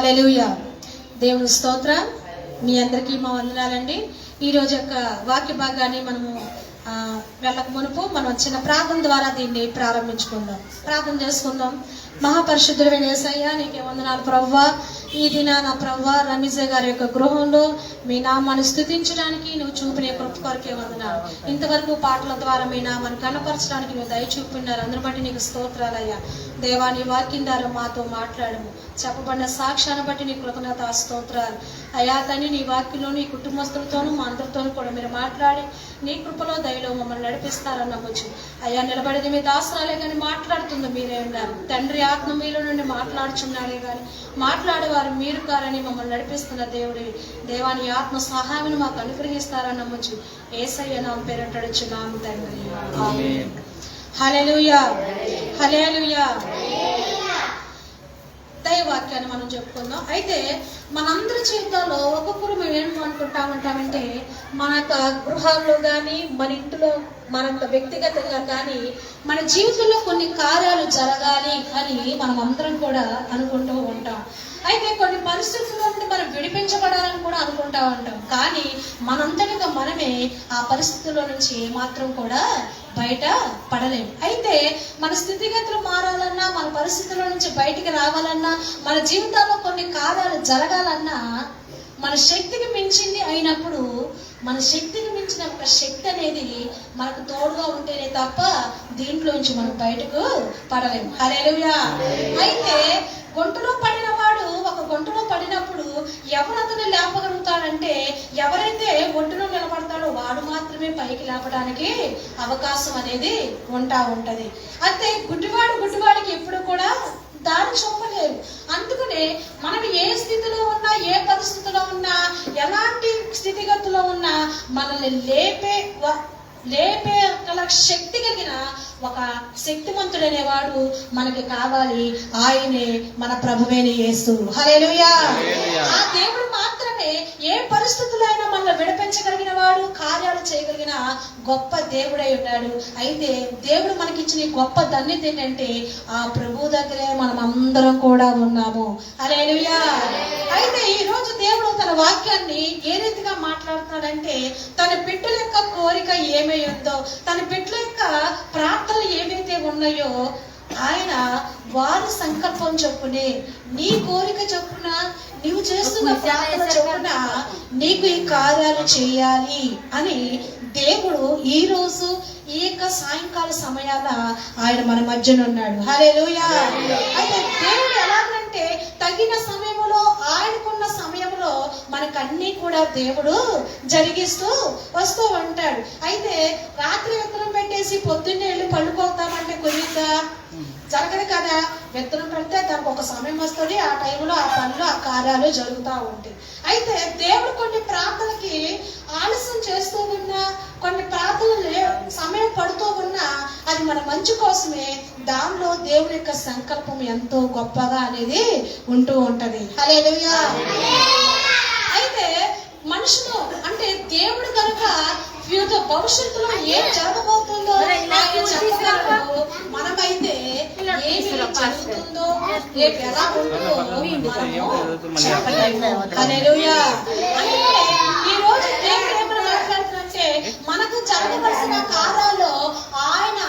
హల్లెలూయా. దేవుని స్తోత్రం. మీ అందరికీ మా వందనాలండి. ఈరోజు యొక్క వాక్య భాగాన్ని మనము వెళ్ళక మునుపు మనం చిన్న ప్రార్థన ద్వారా దీన్ని ప్రారంభించుకుందాం. ప్రార్థన చేసుకుందాం. మహాపరిశుద్ధుడైన యేసయ్యా, నీకే వందనాలు ప్రభువా. ఈ దిన నా ప్రభువా రమీజ గారి యొక్క గృహంలో మీ నామాన్ని స్తుతించడానికి నువ్వు చూపిన కృప కొరకే వందనాలు. ఇంతవరకు పాటల ద్వారా మీ నామాన్ని కనపరచడానికి నువ్వు దయ చూపినారు. అందరి బట్టి నీకు స్తోత్రాలయ్యా. దేవా, నీ వాక్యం ద్వారా మాతో మాట్లాడము. చెప్పబడిన సాక్ష్యాన్ని బట్టి నీ కృతజ్ఞత స్తోత్రాలు అయ్యా. తండ్రి, నీ వాక్యంలో నీ కుటుంబస్తులతోనూ మా అందరితోనూ కూడా మీరు మాట్లాడి నీ కృపలో దయలో మమ్మల్ని నడిపిస్తారని నమ్మొచ్చు అయ్యా. నిలబడేది మీ దాసరాలే కానీ మాట్లాడుతుంది మీరే ఉన్నారు తండ్రి. ఆత్మ మీలో నుండి మాట్లాడుచున్నాడే కానీ మాట్లాడేవారు మీరు కారని మమ్మల్ని నడిపిస్తున్న దేవుడివి. దేవాని ఆత్మ సహాయం మాకు అనుగ్రహిస్తారని నమ్మొచ్చు. యేసయ్య నామం పేరట అడుగుచున్నాము తండ్రి. ఆమేన్. హల్లెలూయా, హల్లెలూయా. దైవవాక్యాన్ని మనం చెప్పుకుందాం. అయితే మనందరి జీవితాల్లో ఒక్కొక్కరు మేము ఏమనుకుంటామంటే మన యొక్క గృహాల్లో కానీ మన ఇంట్లో మన యొక్క వ్యక్తిగతంగా కానీ మన జీవితంలో కొన్ని కార్యాలు జరగాలి అని మనం అందరం కూడా అనుకుంటూ ఉంటాం. అయితే కొన్ని పరిస్థితుల్లో నుండి మనం విడిపించబడాలని కూడా అనుకుంటా ఉంటాం. కానీ మనంతటిగా మనమే ఆ పరిస్థితుల్లో నుంచి ఏమాత్రం కూడా బయట పడలేము. అయితే మన స్థితిగతులు మారాలన్నా, మన పరిస్థితుల్లో నుంచి బయటికి రావాలన్నా, మన జీవితాల్లో కొన్ని కార్యాలు జరగాలన్నా మన శక్తికి మించింది అయినప్పుడు మన శక్తికి మించిన ఒక శక్తి అనేది మనకు తోడుగా ఉంటేనే తప్ప దీంట్లోంచి మనం బయటకు పడలేము. హల్లెలూయా. అయితే గుంటలో పడిన వాడు ఒక గుంటలో పడినప్పుడు ఎవరు అతను లేపగలుగుతాడంటే ఎవరైతే ఒంటిలో నిలబడతాడో వాడు మాత్రమే పైకి లేపడానికి అవకాశం అనేది ఉంటది. అయితే గుడ్డివాడికి ఎప్పుడు కూడా దారి చూపలేరు. అందుకనే మనం ఏ స్థితిలో ఉన్నా, ఏ పరిస్థితిలో ఉన్నా, ఎలాంటి స్థితిగతుల్లో ఉన్నా మనల్ని లేపే గల శక్తి కలిగిన ఒక శక్తిమంతుడనేవాడు మనకి కావాలి. ఆయనే మన ప్రభువైన యేసు. హల్లెలూయా. ఆ దేవుడు మాత్రమే ఏ పరిస్థితుల్లో అయినా మనల్ని విడిపించగలిగిన వాడు, కార్యాలు చేయగలిగిన గొప్ప దేవుడై ఉన్నాడు. అయితే దేవుడు మనకిచ్చిన గొప్ప ధన్యత ఏంటంటే ఆ ప్రభు దగ్గరే మనం అందరం కూడా ఉన్నాము. హల్లెలూయా. అయితే ఈ రోజు దేవుడు తన వాక్యాన్ని ఏ రీతిగా మాట్లాడుతున్నాడంటే తన బిడ్డల యొక్క కోరిక ఏమై ఉందో, తన బిడ్డల యొక్క ప్రార్థనలు ఏవైతే ఉన్నాయో ఆయన వారి సంకల్పం చొప్పునే, నీ కోరిక చొప్పున, నీవు చేస్తున్న ప్రార్థన చొప్పున నీకు ఈ కార్యాలు చేయాలి అని దేవుడు ఈ రోజు ఈ యొక్క సాయంకాల సమయాన ఆయన మన మధ్యన ఉన్నాడు. హల్లెలూయా. అయితే దేవుడు ఎలాగంటే తగిన సమయంలో, ఆయనకున్న సమయంలో మనకన్నీ కూడా దేవుడు జరిగిస్తూ వస్తూ ఉంటాడు. అయితే రాత్రి విత్తనం పెట్టేసి పొద్దున్నే వెళ్ళి పడుకోతామంటే కుదిరిద్దా? జరగదు కదా. విత్తనం పెడితే దానికి ఒక సమయం వస్తుంది. ఆ టైంలో ఆ పనులు, ఆ కార్యాలు జరుగుతూ ఉంటాయి. అయితే దేవుడు కొన్ని ప్రార్థనకి ఆలస్యం చేస్తూ ఉన్నా, కొన్ని ప్రార్థనలు సమయం పడుతూ ఉన్నా అది మన మంచి కోసమే. దానిలో దేవుడి యొక్క సంకల్పం ఎంతో గొప్పగా అనేది ఉంటూ ఉంటది. హల్లెలూయా. అయితే మనుషులు అంటే దేవుడు కనుక వివిధ భవిష్యత్తులో ఏం జరగబోతుందో చెప్పగలరు. మనమైతే ఏమి జరుగుతుందో, రేపు ఎలా ఉంటుందో చెప్పలేము. హల్లెలూయా. అందుకే ఈ రోజు దేవుడు ఏమైనా మాట్లాడుతుందంటే మనకు జరగవలసిన కార్యాలు ఆయన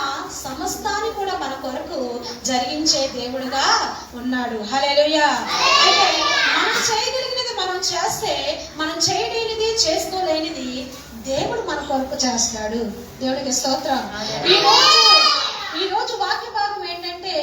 సమస్తాన్ని కూడా మన కొరకు జరిగించే దేవుడుగా ఉన్నాడు. హల్లెలూయా. అయితే మనం చేయగలిగినది మనం చేస్తే, మనం చేయలేనిది, చేసుకోలేనిది దేవుడు మన కొరకు చేస్తాడు. దేవుడికి స్తోత్రం. ఈ రోజు వాక్య భాగం ఏంటంటే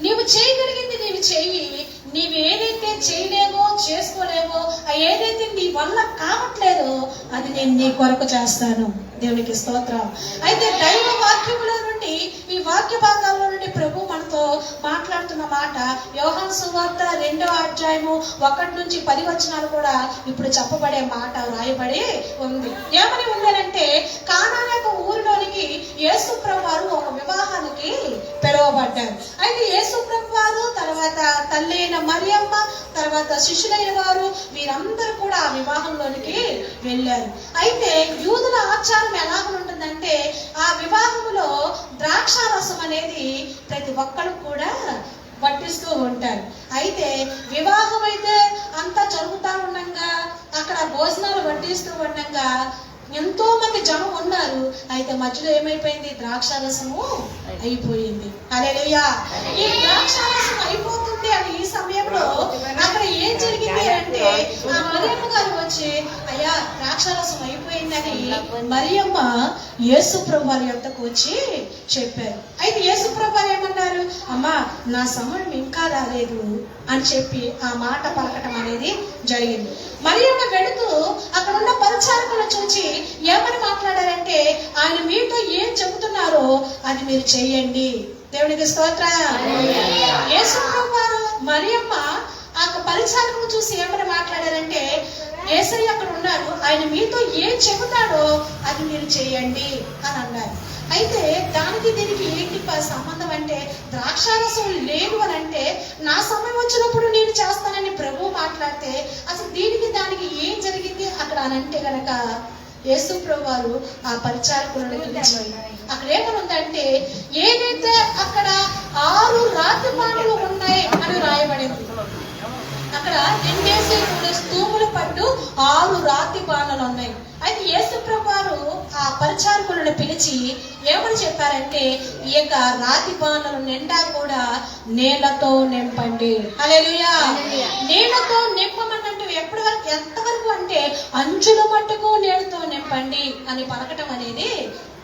నీవు చేయగలిగింది నీవు చెయ్యి. నీవు ఏదైతే చేయలేవో, చేసుకోలేవో, ఏదైతే నీ వల్ల కావట్లేదో అది నేను నీ కొరకు చేస్తాను. దేవునికి స్తోత్రం. అయితే దైవ వాక్యముల నుండి, ఈ వాక్య భాగాల్లో నుండి ప్రభు మనతో మాట్లాడుతున్న మాట యోహాను సువార్త 2వ అధ్యాయము 1 నుంచి 10 వచనాలు కూడా ఇప్పుడు చెప్పబడే మాట రాయబడి ఉంది. ఏమని ఉందనంటే కానాను ఊరిలోనికి యేసు ప్రభు వారు ఒక వివాహానికి పిలువబడ్డారు. అయితే యేసు ప్రభు వారు, తర్వాత తల్లి అయిన మరియమ్మ, తర్వాత శిష్యులైన వారు వీరందరూ కూడా ఆ వివాహంలోనికి వెళ్ళారు. అయితే యూదుల ఆచారం ఎలా ఉంటుందంటే ఆ వివాహంలో ద్రాక్షారసం అనేది ప్రతి ఒక్కరు కూడా వడ్డిస్తూ ఉంటారు. అయితే వివాహం అయితే అంతా జరుగుతూ ఉండగా అక్కడ భోజనాలు వడ్డిస్తూ ఉండగా ఎంతో మంది జనం ఉన్నారు. అయితే మధ్యలో ఏమైపోయింది? ద్రాక్షారసము అయిపోయింది. హల్లెలూయా. ఈ ద్రాక్షారసం అయిపోతుంది అని ఈ సమయంలో అక్కడ ఏం జరిగింది అంటే ఆ మరియమ్మ గారు వచ్చి, అయ్యా ద్రాక్షారసం అయిపోయిందని మరియమ్మ యేసు ప్రభు వారి యొద్దకు వచ్చి చెప్పారు. అయితే యేసు ప్రభు వారు ఏమన్నారు? అమ్మా, నా సమయం ఇంకా రాలేదు అని చెప్పి ఆ మాట పలకటం అనేది జరిగింది. మరియమ్మ వెళుతూ అక్కడ ఉన్న పరిచారకులను చూచి ఏమని మాట్లాడారంటే, ఆయన మీతో ఏం చెబుతున్నారో అది మీరు చెయ్యండి. దేవునికి స్తోత్రం. యేసు ప్రభు వారు మరియమ్మ ఆ పరిచారకులను చూసి ఏమని మాట్లాడారంటే, యేసయ్య అక్కడ ఉన్నారు, ఆయన మీతో ఏం చెబుతాడో అది మీరు చెయ్యండి అని అన్నారు. అయితే దానికి దీనికి ఏంటి సంబంధం అంటే, ద్రాక్షారసం లేదు అని అంటే నా సమయం వచ్చినప్పుడు నేను చేస్తానని ప్రభువు మాట్లాడితే అసలు దీనికి దానికి ఏం జరిగింది అక్కడ అని అంటే గనక యేసు ప్రభు వారు ఆ పరిచారకులను పిలిచి అక్కడ ఏమనుందంటే, ఏదైతే అక్కడ 6 రాతి పాటలు ఉన్నాయి అని రాయబడింది. అక్కడ 2 స్తూములు పట్టు 6 రాతి బాణలు ఉన్నాయి. అయితే యేసు ప్రభు వారు ఆ పరిచారకులను పిలిచి ఏమని చెప్పారంటే, ఈ యొక్క రాతి బాణలు నిండా కూడా నీళ్లతో నింపండి. హల్లెలూయా. నీళ్లతో నింపమన్నట్టు ఎప్పటి వరకు, ఎంతవరకు అంటే అంచుల మట్టుకు నీళ్లతో నింపండి అని పలకటం అనేది,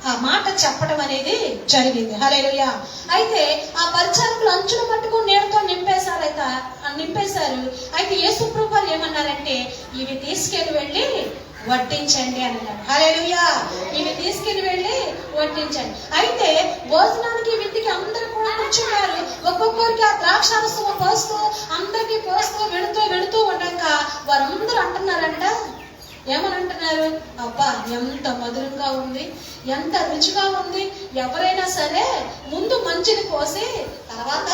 ఆ మాట చెప్పడం అనేది జరిగింది. హల్లెలూయా. అయితే ఆ పరిచారకులు అంచుల మట్టుకు నీళ్లతో నింపేశారు. అయితే యేసు ప్రభు వారు ఏమన్నారంటే, ఇవి తీసుకెళ్లి వెళ్ళి వడ్డించండి అన్నారు. హల్లెలూయా. ఇవి తీసుకెళ్లి వెళ్ళి వడ్డించండి. అయితే భోజనానికి విందుకి అందరూ కూడా కూర్చున్నారు. ఒక్కొక్కరికి ఆ ద్రాక్షారసం పోస్తూ అందరికి పోస్తూ వెళుతూ ఉండగా వారందరూ అంటున్నారంట, ఏమని అంటున్నారు? అబ్బా, ఎంత మధురంగా ఉంది, ఎంత రుచిగా ఉంది. ఎవరైనా సరే ముందు మంచిని పోసి తర్వాత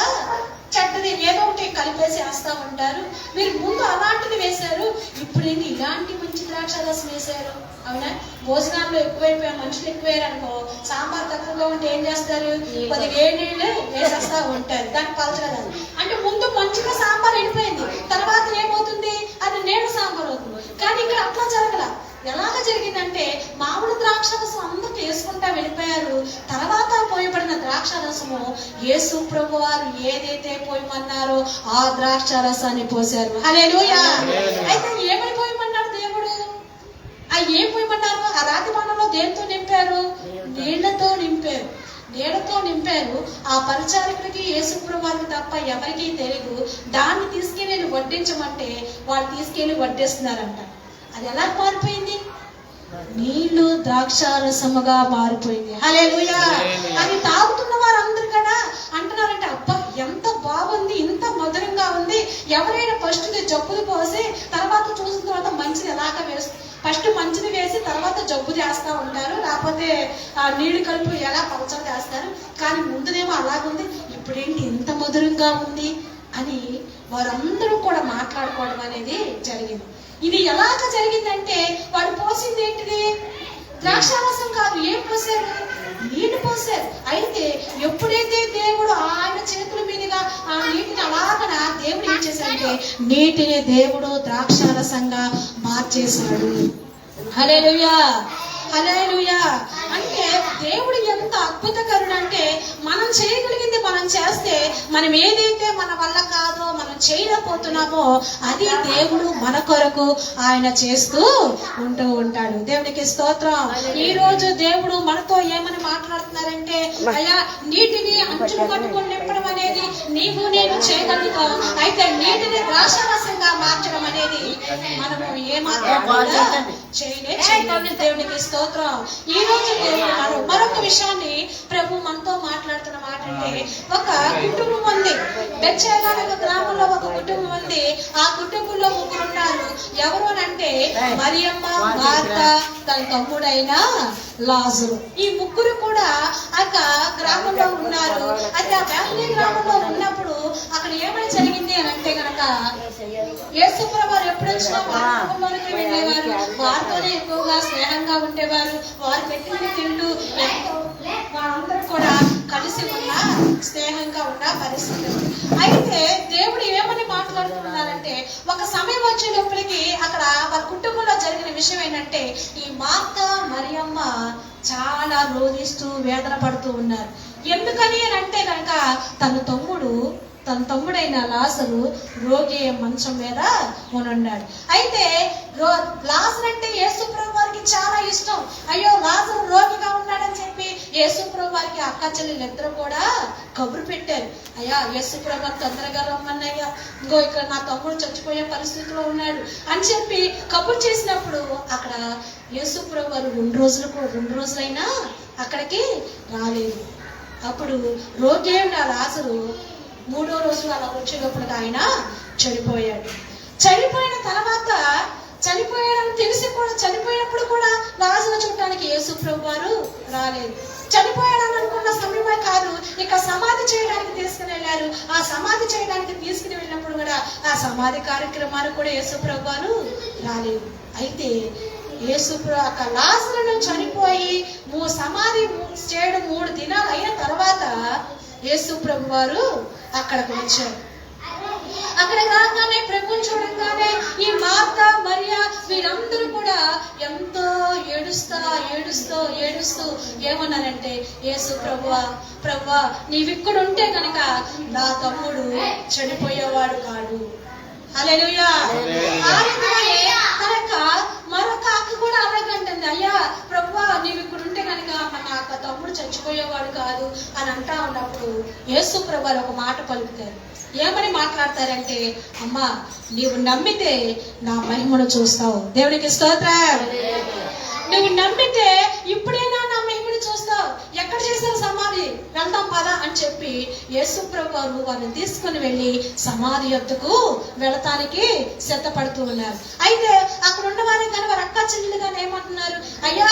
చెడ్డది ఏదో ఒకటి కలిపేసి వేస్తా ఉంటారు. మీరు ముందు అలాంటిది వేశారు, ఇప్పుడు ఏంటి ఇలాంటి మంచి ద్రాక్షారసం వేశారు? అవునా? భోజనాల్లో ఎక్కువైపోయారు, మనుషులు ఎక్కువయ్యారు అనుకో, సాంబార్ తక్కువగా ఉంటే ఏం చేస్తారు? కొద్ది వేడి నీళ్ళు వేసేస్తా ఉంటారు, దానికి పలచగా. అంటే ముందు మంచిగా సాంబార్ వెళ్ళిపోయింది, తర్వాత ఏమవుతుంది? అది నీళ్ళ సాంబార్ అవుతుంది. కానీ ఇక్కడ అట్లా జరగల. ఎలాగ జరిగిందంటే, మామూలు ద్రాక్షారసం అందరూ వేసుకుంటా వెళ్ళిపోయారు. తర్వాత పోయబడిన ద్రాక్షారసము యేసు ప్రభు వారు ఏదైతే పోయమన్నారో ఆ ద్రాక్షారసాన్ని పోశారు. హల్లెలూయా. అయితే ఏమని పోయమన్నాడు దేవుడు? ఏం పోయమన్నారు? ఆ రాతి బాణంలో దేంతో నింపారు? నీళ్లతో నింపారు. నీళ్లతో నింపారు. ఆ పరిచారకులకి యేసు ప్రభు వారికి తప్ప ఎవరికీ తెలియదు. దాన్ని తీసుకెళ్ళి వడ్డించమంటే వాళ్ళు తీసుకెళ్లి వడ్డిస్తున్నారంట. అది ఎలా మారిపోయింది? నీళ్లు ద్రాక్షారసముగా మారిపోయింది. హల్లెలూయా. అది తాగుతున్న వారందరూ కూడా అంటున్నారంటే, అబ్బా ఎంత బాగుంది, ఇంత మధురంగా ఉంది. ఎవరైనా ఫస్ట్ జబ్బులు పోసి తర్వాత చూసిన తర్వాత మంచిది ఎలాగా వేస్తుంది, ఫస్ట్ మంచిది వేసి తర్వాత జబ్బు చేస్తూ ఉంటారు, లేకపోతే ఆ నీళ్లు కలుపు ఎలా పలచగా చేస్తారు. కానీ ముందునేమో అలాగుంది, ఇప్పుడేంటి ఇంత మధురంగా ఉంది అని వారందరూ కూడా మాట్లాడుకోవడం అనేది జరిగింది. ఇది ఎలాగ జరిగిందంటే, వాడు పోసింది ఏంటిది? ద్రాక్షారసం కాదు. ఏం పోసారు? నీళ్లు పోసారు. అయితే ఎప్పుడైతే దేవుడు ఆయన చేతుల మీదుగా ఆ నీటిని అలాగన దేవుడు ఏం చేశాడంటే, నీటిని దేవుడు ద్రాక్షారసంగా మార్చేశాడు. హల్లెలూయా. హల్లెలూయా. అంటే దేవుడు ఎంత అద్భుతకరుడు అంటే, మనం చేయగలిగింది మనం చేస్తే, మనం ఏదైతే మన వల్ల కాదో మనం చేయలేకపోతున్నామో అది దేవుడు మన కొరకు ఆయన చేస్తూ ఉంటూ ఉంటాడు. దేవునికి స్తోత్రం. ఈ రోజు దేవుడు మనతో ఏమని మాట్లాడుతున్నారంటే, అయ్యా నీటిని అంచులు పట్టుకొని నింపడం అనేది నీవు నేను చేయగలుగుతాం. అయితే నీటిని ద్రాక్షారసంగా మార్చడం అనేది మనము ఏమాత్రం చేయలేదు. దేవునికి స్తోత్రం. ఈ రోజు దేవుడు మరొక విషయాన్ని ప్రభు మనతో మాట్లాడుతున్న మాట అంటే, ఒక కుటుంబం ఉంది. బెత్షెబా అనే గ్రామంలో ఒక కుటుంబం ఉంది. ఆ కుటుంబంలో ముగ్గురు ఉన్నారు. ఎవరు అంటే మరియమ్మ, మార్త, తన తమ్ముడైన లాజరు. ఈ ముగ్గురు కూడా ఆ గ్రామంలో ఉన్నారు. అయితే ఆ బేత్లెహేము గ్రామంలో ఉన్నప్పుడు అక్కడ ఏమని జరిగింది అని అంటే గనక, యేసు ప్రభు వారు ఎప్పుడు వచ్చినా వారి కుటుంబంలోకి వెళ్ళేవారు, వారితోనే ఎక్కువగా స్నేహంగా ఉండేవారు. వారు పెట్టిన తింటూ వారందరూ కూడా కలిసి కలిసి ఉన్న స్నేహంగా ఉన్న పరిస్థితి. అయితే దేవుడు ఏమని మాట్లాడుతున్నారంటే, ఒక సమయం వచ్చే లోపలికి అక్కడ వాళ్ళ కుటుంబంలో జరిగిన విషయం ఏంటంటే, ఈ మార్త మరియమ్మ చాలా రోధిస్తూ వేదన పడుతూ ఉన్నారు. ఎందుకని అని అంటే కనుక తన తమ్ముడైన లాజరు రోగి మంచం మీద ఉన్నాడు. అయితే లాజరు అంటే యేసుప్రభు వారికి చాలా ఇష్టం. అయ్యో లాజరు రోగిగా ఉన్నాడని చెప్పి యేసుప్రభు వారికి అక్క చెల్లెలు ఇద్దరు కూడా కబురు పెట్టారు. అయ్యా యేసుప్రభు తొందరగా రమ్మన్నయ్యా, ఇంకో ఇక్కడ నా తమ్ముడు చచ్చిపోయే పరిస్థితిలో ఉన్నాడు అని చెప్పి కబురు చేసినప్పుడు అక్కడ యేసుప్రభు వారు 2 రోజులైనా అక్కడికి రాలేదు. అప్పుడు రోగి అయిన లాజరు 3వ రోజు అలా వచ్చేటప్పుడు ఆయన చనిపోయాడు. చనిపోయిన తర్వాత చనిపోయాడని తెలిసి కూడా చనిపోయినప్పుడు కూడా లాజరు చూడటానికి యేసుప్రభు వారు రాలేదు. చనిపోయాడని అనుకున్న సమయమే కాదు, ఇక సమాధి చేయడానికి తీసుకుని వెళ్ళారు. ఆ సమాధి చేయడానికి తీసుకుని వెళ్ళినప్పుడు కూడా ఆ సమాధి కార్యక్రమానికి కూడా యేసుప్రభు వారు రాలేదు. అయితే యేసుప్రభు లాజరును చనిపోయి సమాధి చేయడం 3 దినాలు అయిన తర్వాత యేసుప్రభు వారు అక్కడికి వచ్చారు. అక్కడ రాగానే ప్రభుని చూడంగానే ఈ మార్త మరియా వీరందరూ కూడా ఎంతో ఏడుస్తూ ఏమన్నారంటే, యేసు ప్రభువా నీవిక్కడ ఉంటే కనుక నా తమ్ముడు చనిపోయేవాడు కాడు. హల్లెలూయా. కనుక మరొక అక్క కూడా అలాగంటుంది, అయ్యా ప్రభువా నీవు ఇక్కడ ఉంటే కనుక మన అక్క తమ్ముడు చచ్చిపోయేవాడు కాదు అని అంటా ఉన్నప్పుడు యేసు ప్రభువు ఒక మాట పలుకుతారు. ఏమని మాట్లాడతారంటే, అమ్మా నీవు నమ్మితే నా మహిమను చూస్తావు. దేవునికి స్తోత్రం. నువ్వు నమ్మితే ఇప్పుడైనా నా మహిమను చూస్తావు. ఎక్కడ చేశారు సమాధి, వెళ్దాం పద అని చెప్పి యేసుప్రభు వారు వారిని తీసుకుని వెళ్ళి సమాధి యొద్దకు వెళతానికి సిద్ధపడుతూ ఉన్నారు. అయితే అక్కడ ఉన్న వారే కానీ వారు అక్క చెల్లెలు కానీ ఏమంటున్నారు, అయ్యా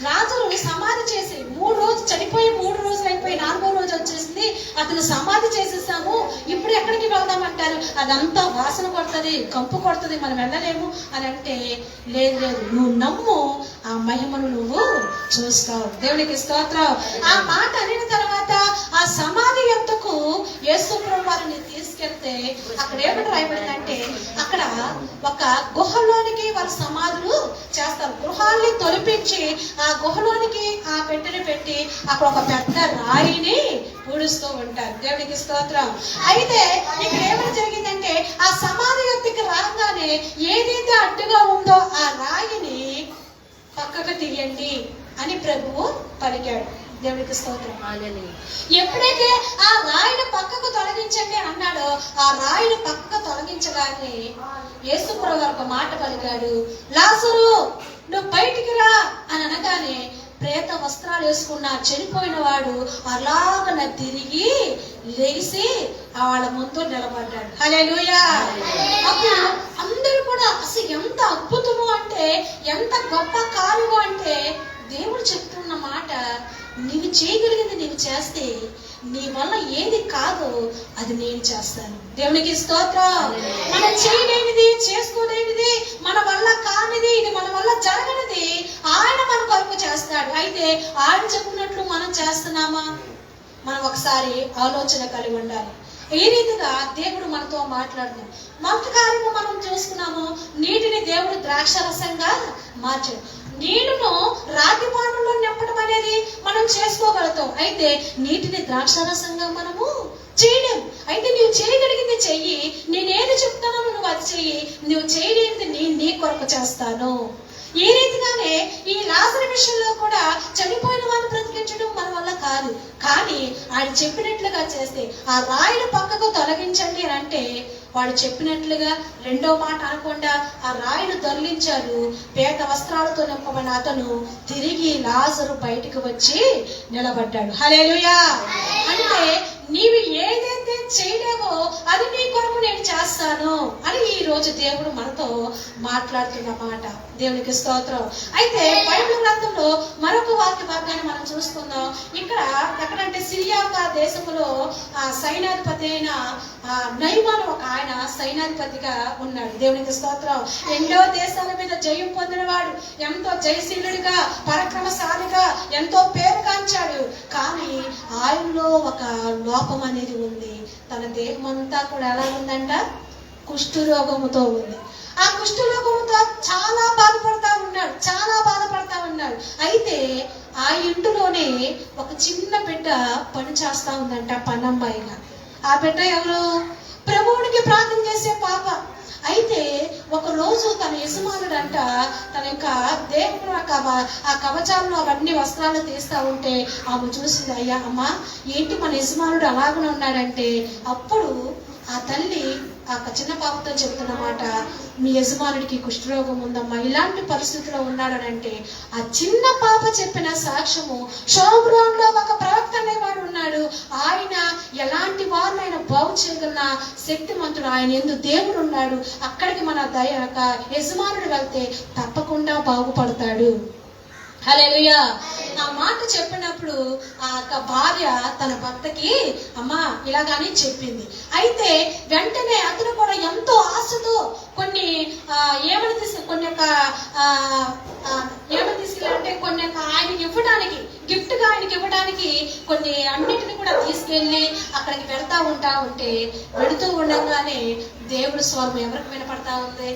లాజరు సమాధి చేసి 3 రోజులు చనిపోయి 3 రోజులు అయిపోయి 4వ రోజు వచ్చేసింది, అతను సమాధి చేసేసాము, ఇప్పుడు ఎక్కడికి వెళ్దామంటారు, అదంతా వాసన కొడుతుంది, కంపు కొడుతుంది, మనం వెళ్ళలేము అని అంటే, లేదు నువ్వు నమ్ము, ఆ మహిమను నువ్వు చూస్తావు. దేవునికి స్తోత్రం. ఆ మాట అనిన తర్వాత ఆ సమాధి యొద్దకు యేసుప్రభు వారిని తీసుకెళ్తే అక్కడ ఏమిటి రాయబడిందంటే, అక్కడ ఒక గుహలోనికి వారు సమాధులు చేస్తారు. గృహాల్ని తొలిపించి ఆ గుహలోనికి ఆ పెట్టెని పెట్టి అక్కడ ఒక పెద్ద రాయిని పూడుస్తూ ఉంటారు. దేవునికి స్తోత్రం. అయితే ఇక్కడ ఏమని జరిగిందంటే, ఆ సమాధి యొద్దకు రాగానే ఏదైతే అడ్డుగా ఉందో ఆ రాయిని పక్కకు తీయండి అని ప్రభువు పలికాడు. దేవునికి స్తోత్రం. ఎప్పుడైతే ఆ రాయిని పక్కకు తొలగించండి అన్నాడో ఆ రాయిని పక్కకు తొలగించగానే యేసుప్రభు వారు ఒక మాట పలికాడు, లాజరు నువ్వు బయటికి రా అని అనగానే ప్రేత వస్త్రాలు వేసుకున్న చనిపోయిన వాడు అలాగన తిరిగి లేచి వాళ్ళ ముందు నిలబడ్డాడు. హల్లెలూయా. అప్పుడు అందరూ కూడా అసలు ఎంత అద్భుతము అంటే, ఎంత గొప్ప కార్యము అంటే, దేవుడు చెప్తున్న మాట, నీవు చేయగలిగింది నీవు చేస్తే నీ వల్ల ఏది కాదో అది నేను చేస్తాను. దేవునికి స్తోత్రం. మనం చేయలేనిది, చేసుకోలేనిది, మన వల్ల కానిది, ఇది మన వల్ల జరగనిది ఆయన మన కొరకు చేస్తాడు. అయితే ఆయన చెప్పినట్లు మనం చేస్తున్నామా? మనం ఒకసారి ఆలోచన కలిగి ఉండాలి. ఈ రీతిగా దేవుడు మనతో మాట్లాడుతున్నాడు. మొదటి కార్యము మనం చూసుకున్నాము, నీటిని దేవుడు ద్రాక్షరసంగా మార్చాడు. నీళ్లను రాతి పాత్రలో నింపడం అనేది మనం చేసుకోగలుగుతాం. అయితే నీటిని ద్రాక్షరసంగా మనము చేయలేము. అయితే నువ్వు చేయగలిగింది చెయ్యి, నేనేది చెప్తానో నువ్వు అది చెయ్యి, నువ్వు చేయలేనిది నేను నీ కొరకు చేస్తాను. ఈ రీతిగానే ఈ లాజరు విషయంలో కూడా చనిపోయిన వారిని బ్రతికించడం మన వల్ల కాదు, కానీ ఆయన చెప్పినట్లుగా చేస్తే ఆ రాయిని పక్కకు తొలగించండి అని అంటే వాడు చెప్పినట్లుగా రెండో మాట అనకుండా ఆ రాయిని దొర్లించారు. పేట వస్త్రాలతో నింపబడిన అతను తిరిగి లాజరు బయటికి వచ్చి నిలబడ్డాడు. హల్లెలూయా. అంటే నీవు ఏదైతే చేయలేవో అది నీ కొరకు నేను చేస్తాను అని ఈ రోజు దేవుడు మనతో మాట్లాడుతున్న మాట. దేవునికి స్తోత్రం. అయితే బైబిల్ గ్రంథంలో మరొక వాక్య భాగాన్ని మనం చూసుకుందాం. ఇక్కడ ఎక్కడంటే సిరియా దేశంలో సైన్యాధిపతి అయిన నయమాను ఒక ఆయన సైన్యాధిపతిగా ఉన్నాడు. దేవునికి స్తోత్రం. ఎన్నో దేశాల మీద జయం పొందినవాడు, ఎంతో జయశీలుడిగా, పరాక్రమశాలిగా, ఎంతో పేరుగాంచిన సంపాదించాడు, కానీ ఆయనలో ఒక లోపం అనేది ఉంది. తన దేహం అంతా కూడా ఎలా ఉందంట? కుష్ఠరోగముతో ఉంది. ఆ కుష్ఠరోగముతో చాలా బాధపడతా ఉన్నాడు. అయితే ఆ ఇంటిలోనే ఒక చిన్న బిడ్డ పని చేస్తా ఉందంట, పనమ్మాయిగా. ఆ బిడ్డ ఎవరు? ప్రభువునికి ప్రార్థన చేసే పాప. అయితే ఒక రోజు తన యజమానుడంట తన యొక్క దేహంలో ఆ కవచాలను అవన్నీ వస్త్రాలు తీస్తా ఉంటే ఆమె చూసింది, అయ్యా అమ్మా ఏంటి మన యజమానుడు అలాగనే ఉన్నాడంటే, అప్పుడు ఆ తల్లి ఆ చిన్న పాపతో చెప్తున్నమాట, మీ యజమానుడికి కుష్ఠరోగం ఉందమ్మా, ఇలాంటి పరిస్థితిలో ఉన్నాడనంటే ఆ చిన్న పాప చెప్పిన సాక్ష్యము, షోమ్రోన్లో ఒక ప్రవక్త అనేవాడు ఉన్నాడు, ఆయన ఎలాంటి వారినైనా బాగు చేయగల శక్తిమంతుడు, ఆయన యందు దేవుడు ఉన్నాడు, అక్కడికి మన యజమానుడు వెళ్తే తప్పకుండా బాగుపడతాడు. హల్లెలూయా. ఆ మాట చెప్పినప్పుడు ఆ భార్య తన భర్తకి అమ్మా ఇలాగానే చెప్పింది. అయితే వెంటనే అతను కూడా ఎంతో ఆశతో కొన్ని ఏమని తీసుకెళ్ళంటే కొన్ని ఆయనకి ఇవ్వడానికి, గిఫ్ట్గా ఆయనకి ఇవ్వడానికి కొన్ని అన్నిటిని కూడా తీసుకెళ్ళి అక్కడికి వెళుతూ ఉండగానే దేవుడి స్వరం ఎవరికి వినపడతా ఉంది?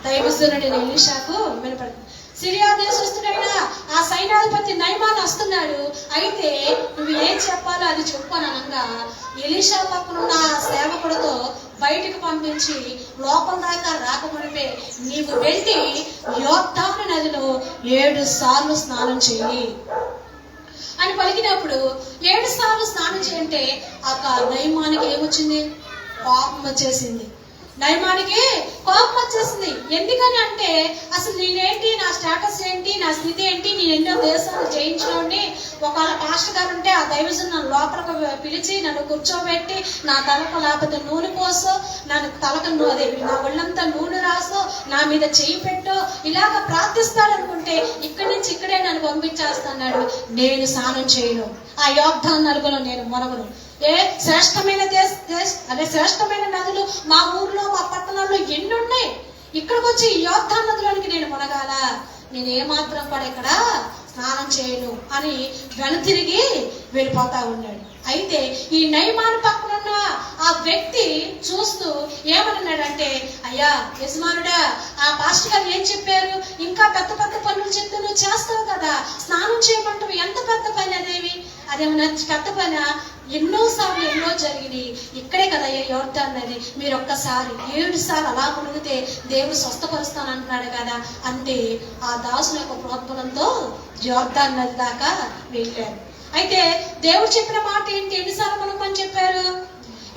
దైవజనుడైన ఎలీషాకు వినపడుతుంది. సిరియా దేశస్తుడైన ఆ సైన్యాధిపతి నయమాన్ వస్తున్నాడు. అయితే నువ్వు ఏం చెప్పాలో అది చెప్పు అని అనగా ఎలీషా పక్కనున్న ఆ సేవకుడితో బయటకు పంపించి లోపల దాకా రాకమునిపే నీవు వెళ్ళి యోర్దాను నదిలో 7 సార్లు స్నానం చెయ్యి అని పలికినప్పుడు 7 సార్లు స్నానం చేయంటే ఆ నయమానికి ఏమొచ్చింది? కోపం వచ్చేసింది. నయమానికి కోపం వచ్చేసింది. ఎందుకని అంటే అసలు నేనేంటి, నా స్టేటస్ ఏంటి, నా స్థితి ఏంటి, నేను ఎన్నో దేశాలు జయించినోడిని, ఒకవేళ పాస్టర్ గారు ఉంటే ఆ దైవజను నన్ను లోపలికి పిలిచి నన్ను కూర్చోబెట్టి నా తలకు లేకపోతే నూనె పోసో, నన్ను తలకు అదే నా ఒళ్ళంతా నూనె రాసో, నా మీద చెయ్యి పెట్టో ఇలాగ ప్రార్థిస్తాడు అనుకుంటే ఇక్కడి నుంచి ఇక్కడే నన్ను పంపించేస్తున్నాడు. నేను స్నానం చేయను, ఆ యోర్దాను నదిలో నేను మునగను. శ్రేష్టమైన శ్రేష్టమైన నదులు మా ఊర్లో మా పట్టణాల్లో ఎన్ని ఉన్నాయి, ఇక్కడికి వచ్చి యోర్దాను నదిలోనికి నేను మునగాల, నేను ఏమాత్రం కూడా ఇక్కడ స్నానం చేయను అని వెనుతిరిగి వెళ్ళిపోతా ఉన్నాడు. అయితే ఈ నయమాను పక్కనున్న ఆ వ్యక్తి చూస్తూ ఏమన్నాడంటే, అయ్యా యజమానుడా, ఆ పాస్టర్ గారు ఏం చెప్పారు, ఇంకా పెద్ద పెద్ద పనులు చెప్తే నువ్వు చేస్తావు కదా, స్నానం చేయమంటావు, ఎంత పెద్ద పని అదేమన్నా పెద్ద పని? ఎన్నో జరిగినాయి, ఇక్కడే కదా యోర్దాను నది, మీరు ఒక్కసారి 7 సార్లు అలా మునిగితే దేవుడు స్వస్థపరుస్తాను అంటున్నాడు కదా అంటే ఆ దాసుని యొక్క ప్రోద్బలంతో యోర్దాను నది దాకా వెళ్ళారు. అయితే దేవుడు చెప్పిన మాట ఏంటి? ఎన్నిసార్లు మునగమని చెప్పారు?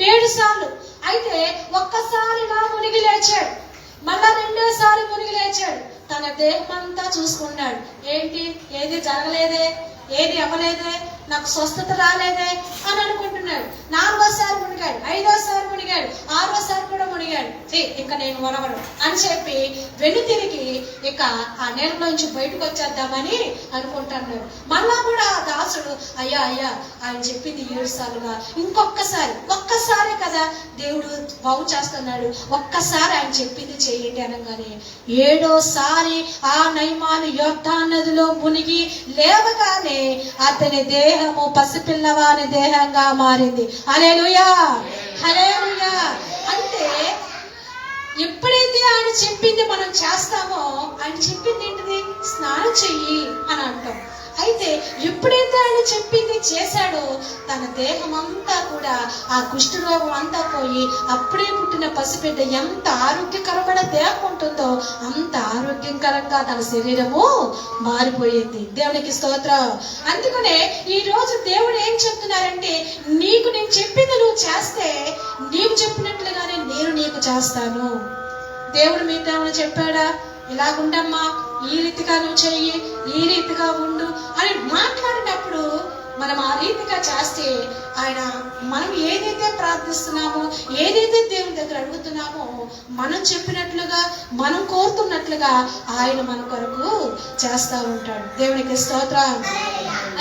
7 సార్లు. అయితే ఒక్కసారి ఇలా మునిగి లేచాడు, మళ్ళా 2వ మునిగి లేచాడు. తన దేహం అంతా చూసుకున్నాడు. ఏంటి, ఏది జరగలేదే, ఏది అవ్వలేదే, నాకు స్వస్థత రాలేదే అని అనుకుంటున్నాడు. 4వ మునిగాడు, 5వ మునిగాడు, 6వ కూడా మునిగాడు. ఇంకా నేను మునగను అని చెప్పి వెనుతిరిగి ఇక ఆ నీళ్ళలోంచి బయటకు వచ్చేద్దామని అనుకుంటున్నాడు. మళ్ళా కూడా ఆ దాసుడు, అయ్యా ఆయన చెప్పింది 7 సార్లుగా, ఒక్కసారి కదా దేవుడు బాగు చేస్తున్నాడు, ఒక్కసారి ఆయన చెప్పింది చేయండి అనగానే 7వసారి ఆ నయమాను యోర్దాను నదిలో మునిగి లేవగానే అతని దేహము పసిపిల్లవాని దేహంగా మారింది. హల్లెలూయా, హల్లెలూయా. అంటే ఎప్పుడైతే ఆయన చెప్పింది మనం చేస్తామో, ఆయన చెప్పింది ఏంటిది? స్నానం చెయ్యి అని అంటాం. అయితే ఎప్పుడైతే ఆయన చెప్పింది చేశాడో తన దేహం అంతా కూడా ఆ కుష్ఠరోగం అంతా పోయి అప్పుడే పుట్టిన పసిబిడ్డ ఎంత ఆరోగ్యకరమైన దేహం ఉంటుందో అంత ఆరోగ్యకరంగా తన శరీరము మారిపోయింది. దేవునికి స్తోత్రం. అందుకనే ఈ రోజు దేవుడు ఏం చెప్తున్నారంటే, నీకు నేను చెప్పింది నువ్వు చేస్తే నీవు చెప్పినట్లుగానే నేను నీకు చేస్తాను. దేవుడు మీతో ఏమైనా చెప్పాడా? ఇలాగుండమ్మా, ఈ రీతిగా నువ్వు చెయ్యి, ఈ రీతిగా ఉండు అని మాట్లాడినప్పుడు మనం ఆ రీతిగా చేస్తే ఆయన మనం ఏదైతే ప్రార్థిస్తున్నామో, ఏదైతే దేవుని దగ్గర అడుగుతున్నామో, మనం చెప్పినట్లుగా, మనం కోరుతున్నట్లుగా ఆయన మన కొరకు చేస్తూ ఉంటాడు. దేవునికి స్తోత్రం.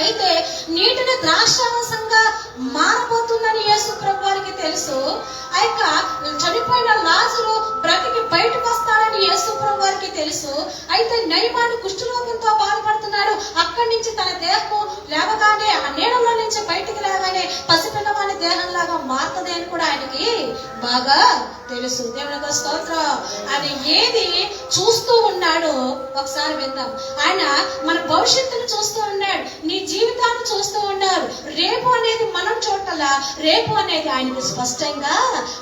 అయితే నీటిని ద్రాక్షారసంగా మారబోతుందని యేసు ప్రభు వారికి తెలుసు. ఆ యొక్క చనిపోయిన లాజరు బ్రతికి బయటకు వస్తాడని యేసు ప్రభు వారికి తెలుసు. అయితే నయమాను కుష్ఠరోగంతో బాధపడుతున్నాడు, అక్కడి నుంచి తన దేహం మారుతుంది అని కూడా ఆయనకి బాగా తెలుసు. దేవునికి స్తోత్రం. ఆయన ఏది చూస్తూ ఉన్నాడో ఒకసారి విందాం. ఆయన మన భవిష్యత్తును చూస్తూ ఉన్నాడు, నీ జీవితాన్ని చూస్తూ ఉన్నారు. రేపు అనేది మనం చూడాల, రేపు అనేది ఆయనకు స్పష్టంగా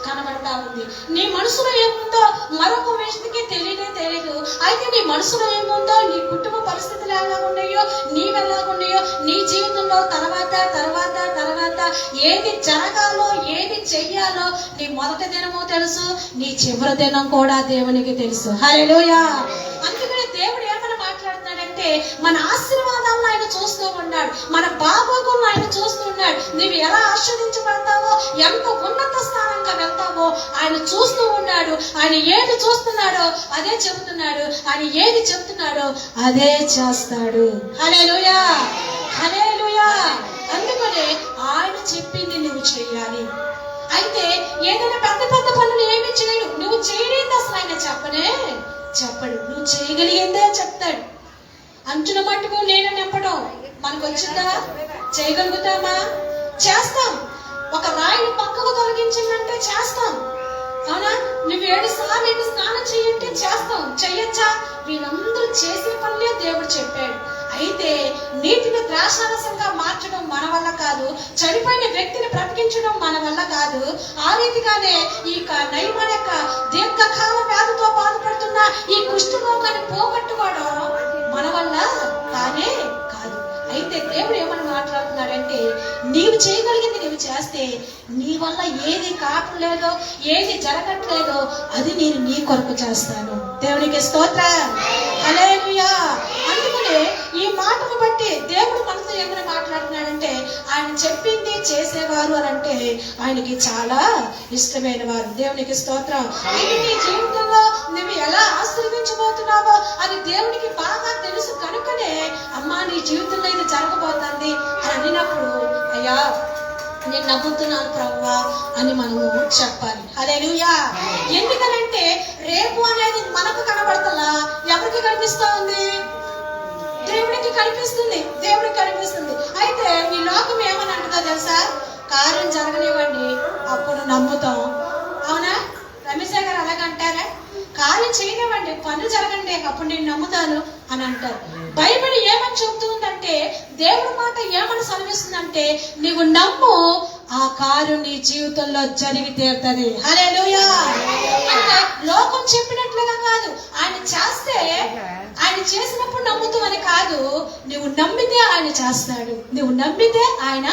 కనబడతా ఉంది. నీ మనసులో ఏముందో మరొక వ్యక్తికి తెలియదు. అయితే నీ మనసులో ఏముందో, నీ కుటుంబ పరిస్థితులు ఎలా ఉన్నాయో, నీవు ఎలా ఉన్నాయో, నీ జీవితంలో తర్వాత ఏది జరగాలో, ఏది చెయ్యాలో నీ మొదటి దినము తెలుసు, నీ చివరి దినం కూడా దేవునికి తెలుసు. హల్లెలూయా. అందుకని దేవుడు ఏమని మాట్లాడుతున్నాడంటే, మన ఆశీర్వాదాలను ఆయన చూస్తూ ఉన్నాడు, మన బాగోగులను ఆయన చూస్తూ ఉన్నాడు. నువ్వు ఎలా ఆస్వాదించబడతావో, ఎంత ఉన్నత స్థానంగా వెళ్తావో ఆయన చూస్తూ ఉన్నాడు. ఆయన ఏది చూస్తున్నాడో అదే చెబుతున్నాడు, ఆయన ఏది చెబుతున్నాడో అదే చేస్తాడు. హల్లెలూయా, హల్లెలూయా. అందుకనే ఆయన చెప్పింది నువ్వు చేయాలి. అయితే ఏదైనా పెద్ద పనులు ఏమి చేయడు, నువ్వు చేయలేదు అసలు ఆయన చెప్పడు, నువ్వు చేయగలిగిందే చెప్తాడు. అంచుల మట్టుకు నేను నింపడం మనకు వచ్చిందా? చేయగలుగుతామా? చేస్తాం. ఒక రాయిని పక్కకు తొలగించిందంటే చేస్తాం, అవునా? నువ్వు 7 సార్లు స్నానం చేయంటే చేస్తాం. చెయ్యొచ్చా? వీళ్ళందరూ చేసే పనులే దేవుడు చెప్పాడు. అయితే నీటిని ద్రాక్షారసంగా మార్చడం మన వల్ల కాదు, చనిపోయిన వ్యక్తిని బ్రతికించడం మన వల్ల కాదు. ఆ రీతిగానే ఈ నయమన యొక్క దీర్ఘకాల వ్యాధితో బాధపడుతున్న ఈ కుష్ఠరోగాన్ని పోగొట్టుకోవడం మన వల్ల కానే కాదు. అయితే దేవుడు ఏమని మాట్లాడుతున్నాడంటే, నీవు చేయగలిగింది నీవు చేస్తే నీ వల్ల ఏది కావట్లేదో, ఏది జరగట్లేదో అది నేను నీ కొరకు చేస్తాను. దేవునికి స్తోత్రం. హల్లెలూయా. అందుకనే ఈ మాటను బట్టి దేవుడు మనతో ఏమని మాట్లాడుతున్నాడంటే, ఆయన చెప్పింది చేసేవారు అని అంటే ఆయనకి చాలా ఇష్టమైన వారు. దేవునికి స్తోత్రం. ఇది నీ జీవితంలో నువ్వు ఎలా ఆశీర్వదించబోతున్నావో అది దేవునికి బాగా తెలుసు కనుకనే, అమ్మా నీ జీవితంలో ఇది జరగబోతుంది అని అనినప్పుడు, అయ్యా నేను నమ్ముతున్నాను ప్రభువా అని మనము చెప్పాలి. హల్లెలూయా. ఎందుకనంటే రేపు అనేది మనకు కనబడతలా, ఎవరికి కనిపిస్తా ఉంది? దేవుడికి కనిపిస్తుంది, దేవుడికి కనిపిస్తుంది. అయితే ఈ లోకం ఏమని అంటుందో తెలుసా? కార్యం జరగనివ్వండి అప్పుడు నమ్ముతాం. అవునా? రమేష్ గారు అలాగంటారా? కార్యం చేయనివ్వండి, పనులు జరగండి అప్పుడు నేను నమ్ముతాను అని అంటారు. బైబిల్ ఏమని చెబుతుందంటే, దేవుడి మాట ఏమని సెలవిస్తుందంటే, నీవు నమ్ము, ఆ కార్యం నీ జీవితంలో జరిగి తీరుతుంది. హల్లెలూయా. అంటే లోకం చెప్పినట్లుగా కాదు, ఆయన చేస్తే, ఆయన చేసినప్పుడు నమ్ముతామని కాదు, నువ్వు నమ్మితే ఆయన చేస్తాడు, నువ్వు నమ్మితే ఆయన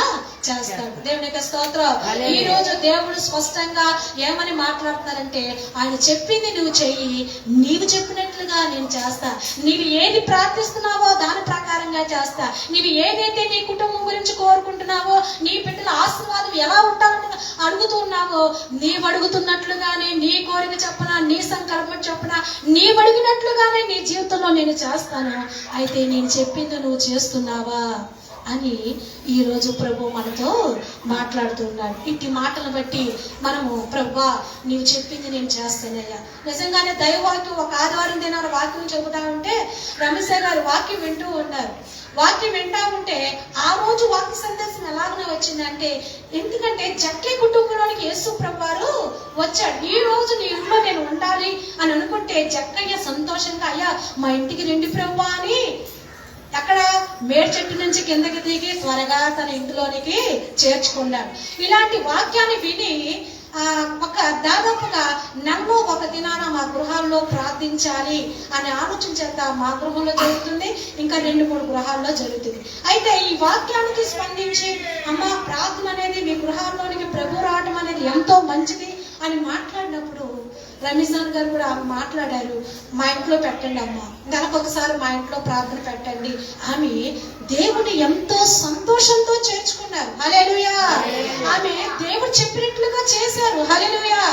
చేస్తాడు. దేవునికి స్తోత్రం. ఈ రోజు దేవుడు స్పష్టంగా ఏమని మాట్లాడుతున్నారంటే, ఆయన చెప్పింది నువ్వు చెయ్యి, నీవు చెప్పినట్లుగా నేను చేస్తా. నీవు ఏది ప్రార్థిస్తున్నావో దాని ప్రకారంగా చేస్తా. నీవు ఏదైతే నీ కుటుంబం గురించి కోరుకుంటున్నావో, నీ బిడ్డల ఆశీర్వాదం ఎలా ఉంటాలని అడుగుతున్నావో, నీవు అడుగుతున్నట్లుగానే నీ కోరిక చెప్పనా, నీ సంకల్పం చెప్పనా, నీవు అడిగినట్లుగానే నీ జీవితంలో నేను చేస్తాను. అయితే నేను చెప్పింది నువ్వు చేస్తున్నావా అని ఈరోజు ప్రభు మనతో మాట్లాడుతున్నాడు. ఇట్టి మాటలు బట్టి మనము, ప్రభువా నీవు చెప్పింది నేను చేస్తానయ్యా. నిజంగానే దైవవాక్యం ఒక ఆదివారం దినాల వాక్యం చెబుతా ఉంటే రమేష్ గారు వాక్యం వింటూ ఉన్నారు. వాక్యం వింటా ఉంటే ఆ రోజు వాక్య సందేశం ఎలాగనే వచ్చిందంటే, ఎందుకంటే జక్కే కుటుంబంలోనికి యేసు ప్రభు వారు వచ్చాడు. ఈ రోజు నీ ఇంట్లో నేను ఉండాలి అని అనుకుంటే జక్కయ్య సంతోషంగా, అయ్యా మా ఇంటికి రండి ప్రభు అని అక్కడ మేడి చెట్టు నుంచి కిందకి దిగి త్వరగా తన ఇంటిలోనికి చేర్చుకున్నాడు. ఇలాంటి వాక్యాన్ని విని ఒక దాదాపుగా నన్ను ఒక దినాన మా గృహాల్లో ప్రార్థించాలి అనే ఆలోచన చేత మా గృహంలో జరుగుతుంది, ఇంకా 2-3 గృహాల్లో జరుగుతుంది. అయితే ఈ వాక్యానికి స్పందించి, అమ్మ ప్రార్థన అనేది మీ గృహాల్లోనికి ప్రభు రావడం అనేది ఎంతో మంచిది అని మాట్లాడినప్పుడు రమేష్ గారు కూడా మాట్లాడారు, మా ఇంట్లో పెట్టండి అమ్మ, నెలకొకసారి మా ఇంట్లో ప్రార్థన పెట్టండి. ఆమె దేవుని ఎంతో సంతోషంతో చేర్చుకున్నారు. హల్లెలూయా. ఆమె దేవుడు చెప్పినట్లుగా చేశారు. హల్లెలూయా.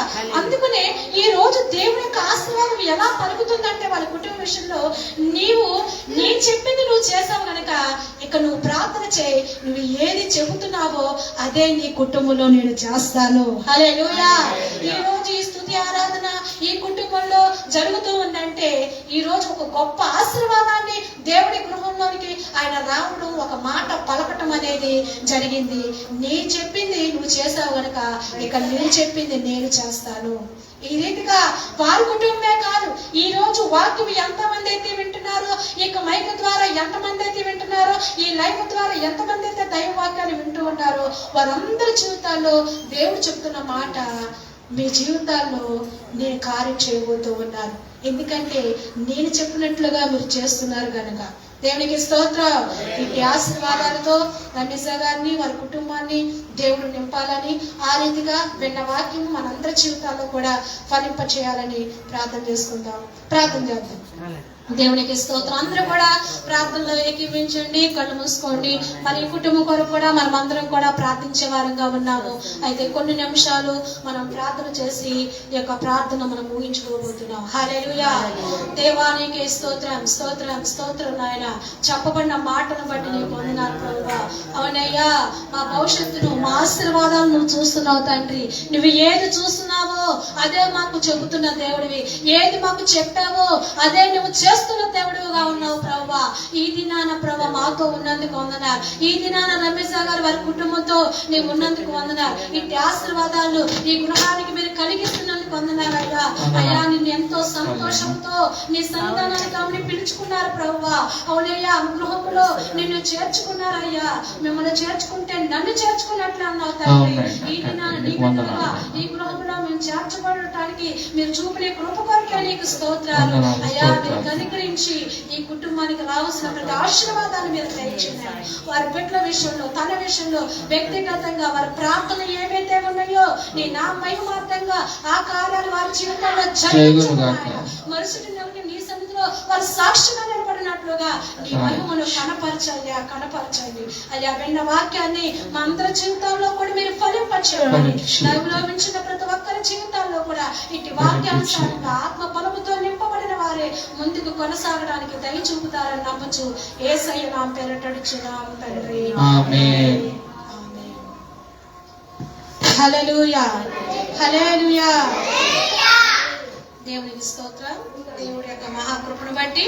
అందుకనే ఈ రోజు దేవుని యొక్క ఆశీర్వాదం ఎలా పలుకుతుందంటే వాళ్ళ కుటుంబ విషయంలో, నేను చెప్పింది నువ్వు చేసావు కనుక ఇక నువ్వు ప్రార్థన చేయి, నువ్వు ఏది చెబుతున్నావో అదే నీ కుటుంబంలో నేను చేస్తాను. హల్లెలూయా. ఈ రోజు ఈ స్తుతి ఆరాధన ఈ కుటుంబంలో జరుగుతూ ఉందంటే, ఈ రోజు ఒక గొప్ప ఆశీర్వాదాన్ని దేవుడి గృహంలోనికి ఆయన రావడం, ఒక మాట పలకటం అనేది జరిగింది. నీ చెప్పింది నువ్వు చేసావు గనుక ఇక నేను చెప్పింది నేను చేస్తాను. ఈ రీతిగా వారి కుటుంబమే కాదు, ఈ రోజు వాక్యం ఎంతమంది అయితే వింటున్నారో, ఇక మైక్ ద్వారా ఎంతమంది అయితే వింటున్నారో, ఈ లైవ్ ద్వారా ఎంతమంది అయితే దైవ వాక్యాన్ని వింటూ ఉంటారో, వారందరి జీవితాల్లో దేవుడు చెప్తున్న మాట, మీ జీవితాల్లో నేను కార్యం చేయబోతూ ఉన్నాను. ఎందుకంటే నేను చెప్పినట్లుగా మీరు చేస్తున్నారు కనుక. దేవునికి స్తోత్రం. ఈ ఆశీర్వాదాలతో రమేశ గారిని, వారి కుటుంబాన్ని దేవుడు నింపాలని, ఆ రీతిగా విన్న వాక్యం మనందరి జీవితాల్లో కూడా ఫలింప చేయాలని ప్రార్థన చేసుకుందాం. ప్రార్థన చేద్దాం. దేవునికి స్తోత్రం. అందరూ కూడా ప్రార్థనలో ఏకీవించండి, కళ్ళు మూసుకోండి. మరి ఈ కుటుంబం కొరకు కూడా మనం అందరం కూడా ప్రార్థించే వారంగా ఉన్నాము. అయితే కొన్ని నిమిషాలు మనం ప్రార్థన చేసి ఈ యొక్క ప్రార్థన మనం ముగించుకోబోతున్నాం. హల్లెలూయా. దేవానికి స్తోత్రం, స్తోత్రం, స్తోత్రం నాయన. చెప్పబడిన మాటను బట్టి నీకు వందనాలు ప్రభువా. అవునయ్యా, మా భవిష్యత్తును, మా ఆశీర్వాదాలను నువ్వు చూస్తున్నావు తండ్రి. నువ్వు ఏది చూస్తున్నావో అదే మాకు చెబుతున్న దేవుడివి, ఏది మాకు చెప్పావో అదే నువ్వు చేస్తున్న దేవుడుగా ఉన్నావు ప్రభువా. ఈ దినాన ప్రభు మాతో ఉన్నందుకు వందనాలు. ఈ దినాన రమేశ్ గారు వారి కుటుంబంతో నీవు ఉన్నందుకు వందనాలు. ఇంటి ఆశీర్వాదాలు ఈ గృహానికి మీరు కలిగిస్తున్నందుకు వందనాలు అయ్యా. అయ్యా, నిన్ను ఎంతో సంతోషంతో నీ సన్నిధానానికి ఆమెను పిలుచుకున్నారు ప్రభువా. అవునయ్యా, గృహంలో నిన్ను చేర్చుకున్నారయ్యా. మిమ్మల్ని చేర్చుకుంటే నన్ను చేర్చుకున్నట్లు అన్నావు తండ్రి. ఈ దినాన నీ బిడ్డలుగా ఈ గృహంలో మేము చేర్చబడటానికి మీరు చూపిన కృప కొరకే నీకు స్తోత్రాలు అయ్యా. మీరు కనికరించి ఈ కుటుంబానికి రావాల్సిన ప్రతి ఆశీర్వాదాన్ని మీరు దయచేయండి. వారి బిడ్డల విషయంలో, తన విషయంలో, వ్యక్తిగతంగా వారి ప్రార్థన ఏవైతే ఉన్నాయో నీ నా మహిమార్థంగా ఆ కార్యాలు వారి జీవితంలో జరిగించుకున్నాయి. మరుసటి నెలకి నీ సన్నిధిలో వారు సాక్షిగా నిలబడినట్లుగా నీ మహిమను కనపరచండి అయ్యా. విన్న వాక్యాన్ని మా అందరి జీవితాల్లో కూడా మీరు ఫలింపచేయాలి. లైవ్లో వించిన ప్రతి ఒక్కరి జీవితాల్లో కూడా ఇటు వాక్యానుసారంగా ఆత్మ బలముతో నింపబడిన వారే ముందుకు కొనసాగడానికి దయ చూపుతారని నమ్మచ్చు. యేసయ్య నామమున పేరటడుచున్నాము తండ్రి. ఆమేన్. హల్లెలూయా, హల్లెలూయా. దేవునికి స్తోత్రం. దేవుడి యొక్క మహాకృపను బట్టి